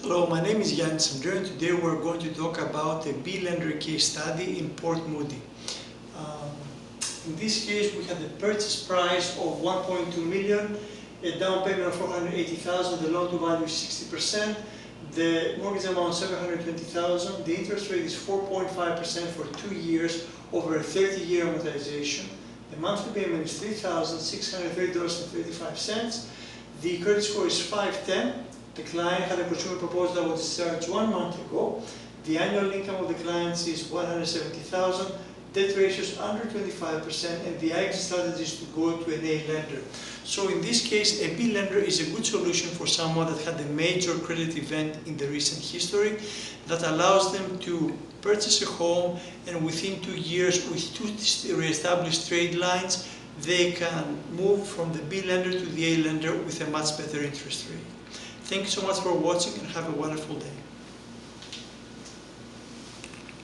Hello, my name is Jan Sandra, and today we're going to talk about a B lender case study in Port Moody. In this case, we had a purchase price of 1.2 million, a down payment of 480,000, the loan to value is 60%, the mortgage amount 720,000, the interest rate is 4.5% for 2 years over a 30-year amortization. The monthly payment is $3,630.35. The credit score is 510. The client had a consumer proposal that was discharged 1 month ago. The annual income of the clients is 170,000. Debt ratio is under 25%, and the exit strategy is to go to an A lender. So in this case, a B lender is a good solution for someone that had a major credit event in the recent history that allows them to purchase a home, and within 2 years, with 2 re-established trade lines, they can move from the B lender to the A lender with a much better interest rate. Thank you so much for watching, and have a wonderful day.